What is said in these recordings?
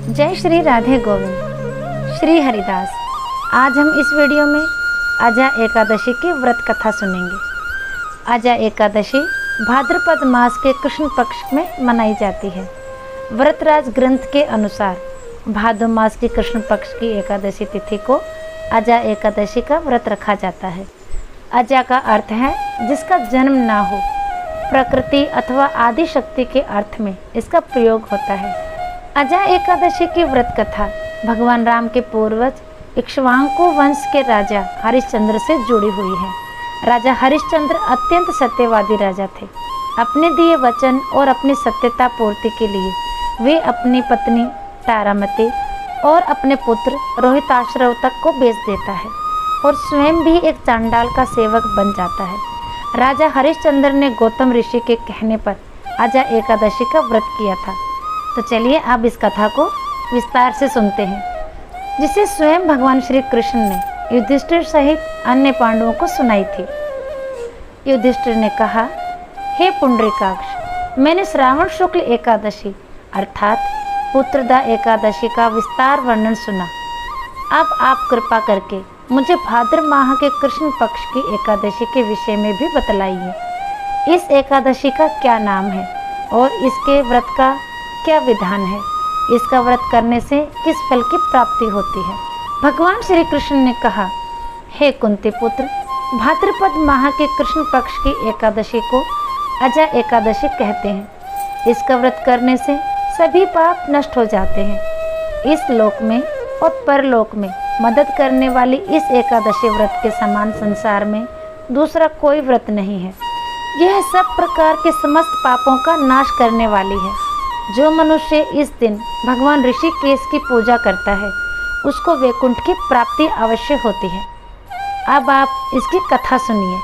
जय श्री राधे गोविंद श्री हरिदास। आज हम इस वीडियो में आजा एकादशी की व्रत कथा सुनेंगे। आजा एकादशी भाद्रपद मास के कृष्ण पक्ष में मनाई जाती है। व्रतराज ग्रंथ के अनुसार भादो मास की कृष्ण पक्ष की एकादशी तिथि को आजा एकादशी का व्रत रखा जाता है। आजा का अर्थ है जिसका जन्म ना हो। प्रकृति अथवा आदि शक्ति के अर्थ में इसका प्रयोग होता है। आजा एकादशी की व्रत कथा भगवान राम के पूर्वज इक्ष्वाकु वंश के राजा हरिश्चंद्र से जुड़ी हुई है। राजा हरिश्चंद्र अत्यंत सत्यवादी राजा थे। अपने दिए वचन और अपनी सत्यता पूर्ति के लिए वे अपनी पत्नी तारामती और अपने पुत्र रोहिताश्रव तक को बेच देता है और स्वयं भी एक चांडाल का सेवक बन जाता है। राजा हरिश्चंद्र ने गौतम ऋषि के कहने पर आजा एकादशी का व्रत किया था। तो चलिए अब इस कथा को विस्तार से सुनते हैं, जिसे स्वयं भगवान श्री कृष्ण ने युधिष्ठिर सहित अन्य पांडवों को सुनाई थी। युधिष्ठिर ने कहा, हे पुंडरीकाक्ष, मैंने श्रावण शुक्ल एकादशी अर्थात पुत्रदा एकादशी का विस्तार वर्णन सुना। अब आप कृपा करके मुझे भाद्र माह के कृष्ण पक्ष की एकादशी के विषय में भी बतलाइए। इस एकादशी का क्या नाम है और इसके व्रत का क्या विधान है? इसका व्रत करने से किस फल की प्राप्ति होती है? भगवान श्री कृष्ण ने कहा, हे कुंती पुत्र, भाद्रपद माह के कृष्ण पक्ष की एकादशी को आजा एकादशी कहते हैं। इसका व्रत करने से सभी पाप नष्ट हो जाते हैं। इस लोक में और परलोक में मदद करने वाली इस एकादशी व्रत के समान संसार में दूसरा कोई व्रत नहीं है। यह सब प्रकार के समस्त पापों का नाश करने वाली है। जो मनुष्य इस दिन भगवान ऋषिकेश की पूजा करता है उसको वैकुंठ की प्राप्ति अवश्य होती है। अब आप इसकी कथा सुनिए।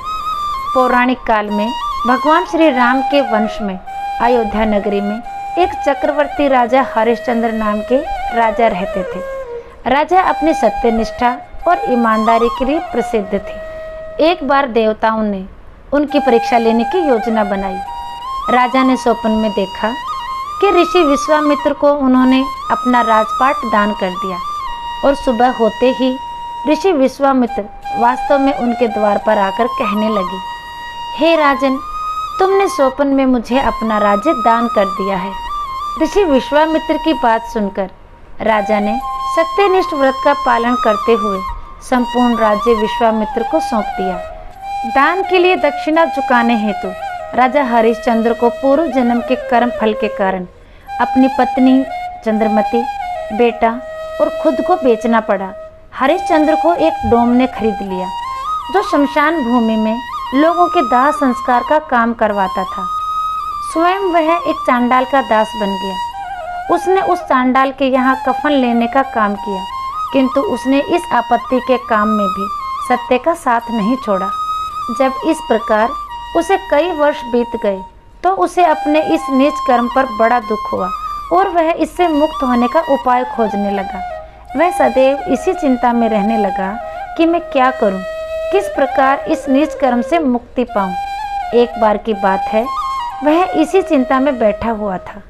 पौराणिक काल में भगवान श्री राम के वंश में अयोध्या नगरी में एक चक्रवर्ती राजा हरिश्चंद्र नाम के राजा रहते थे। राजा अपनी सत्यनिष्ठा और ईमानदारी के लिए प्रसिद्ध थे। एक बार देवताओं ने उनकी परीक्षा लेने की योजना बनाई। राजा ने स्वप्न में देखा कि ऋषि विश्वामित्र को उन्होंने अपना राजपाट दान कर दिया और सुबह होते ही ऋषि विश्वामित्र वास्तव में उनके द्वार पर आकर कहने लगे, हे राजन, तुमने स्वप्न में मुझे अपना राज्य दान कर दिया है। ऋषि विश्वामित्र की बात सुनकर राजा ने सत्यनिष्ठ व्रत का पालन करते हुए संपूर्ण राज्य विश्वामित्र को सौंप दिया। दान के लिए दक्षिणा चुकाने हेतु राजा हरिश्चंद्र को पूर्व जन्म के कर्म फल के कारण अपनी पत्नी चंद्रमती, बेटा और खुद को बेचना पड़ा। हरिश्चंद्र को एक डोम ने खरीद लिया जो शमशान भूमि में लोगों के दाह संस्कार का काम करवाता था। स्वयं वह एक चांडाल का दास बन गया। उसने उस चांडाल के यहाँ कफन लेने का काम किया, किंतु उसने इस आपत्ति के काम में भी सत्य का साथ नहीं छोड़ा। जब इस प्रकार उसे कई वर्ष बीत गए तो उसे अपने इस नीच कर्म पर बड़ा दुख हुआ और वह इससे मुक्त होने का उपाय खोजने लगा। वह सदैव इसी चिंता में रहने लगा कि मैं क्या करूं, किस प्रकार इस नीच कर्म से मुक्ति पाऊं। एक बार की बात है, वह इसी चिंता में बैठा हुआ था।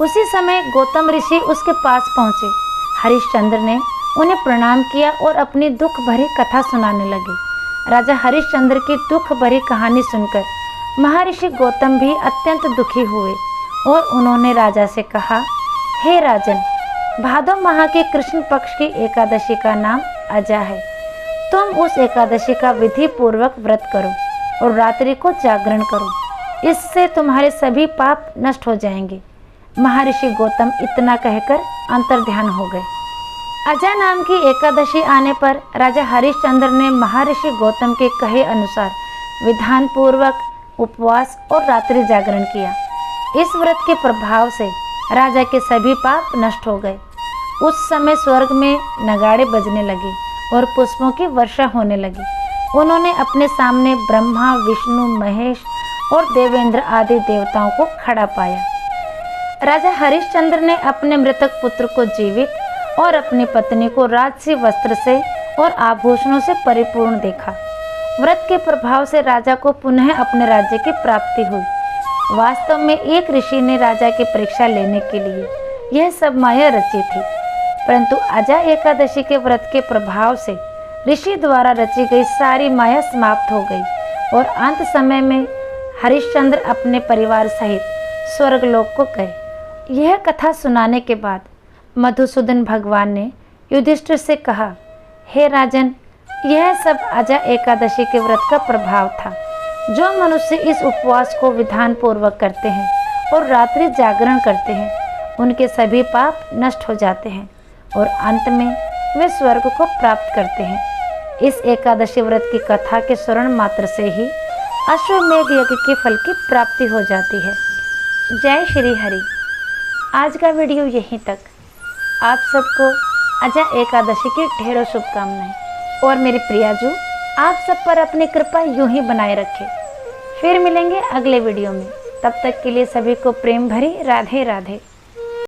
उसी समय गौतम ऋषि उसके पास पहुँचे। हरिश्चंद्र ने उन्हें प्रणाम किया और अपनी दुख भरी कथा सुनाने लगे। राजा हरिश्चंद्र की दुख भरी कहानी सुनकर महर्षि गौतम भी अत्यंत दुखी हुए और उन्होंने राजा से कहा, हे राजन, भादो माह के कृष्ण पक्ष की एकादशी का नाम आजा है। तुम उस एकादशी का विधि पूर्वक व्रत करो और रात्रि को जागरण करो। इससे तुम्हारे सभी पाप नष्ट हो जाएंगे। महर्षि गौतम इतना कहकर अंतर्ध्यान हो गए। आजा नाम की एकादशी आने पर राजा हरिश्चंद्र ने महर्षि गौतम के कहे अनुसार विधान पूर्वक उपवास और रात्रि जागरण किया। इस व्रत के प्रभाव से राजा के सभी पाप नष्ट हो गए। उस समय स्वर्ग में नगाड़े बजने लगे और पुष्पों की वर्षा होने लगी। उन्होंने अपने सामने ब्रह्मा, विष्णु, महेश और देवेंद्र आदि देवताओं को खड़ा पाया। राजा हरिश्चंद्र ने अपने मृतक पुत्र को जीवित और अपनी पत्नी को राजसी वस्त्र से और आभूषणों से परिपूर्ण देखा। व्रत के प्रभाव से राजा को पुनः अपने राज्य की प्राप्ति हुई। वास्तव में एक ऋषि ने राजा की परीक्षा लेने के लिए यह सब माया रची थी, परंतु अजा एकादशी के व्रत के प्रभाव से ऋषि द्वारा रची गई सारी माया समाप्त हो गई और अंत समय में हरिश्चंद्र अपने परिवार सहित स्वर्गलोक को गए। यह कथा सुनाने के बाद मधुसूदन भगवान ने युधिष्ठिर से कहा, हे राजन, यह सब अजा एकादशी के व्रत का प्रभाव था। जो मनुष्य इस उपवास को विधान पूर्वक करते हैं और रात्रि जागरण करते हैं, उनके सभी पाप नष्ट हो जाते हैं और अंत में वे स्वर्ग को प्राप्त करते हैं। इस एकादशी व्रत की कथा के श्रवण मात्र से ही अश्वमेघ यज्ञ के फल की प्राप्ति हो जाती है। जय श्री हरि। आज का वीडियो यहीं तक। आप सबको अजा एकादशी की ढेरों शुभकामनाएं और मेरी प्रियाजू आप सब पर अपनी कृपा यूं ही बनाए रखे। फिर मिलेंगे अगले वीडियो में। तब तक के लिए सभी को प्रेम भरी राधे राधे।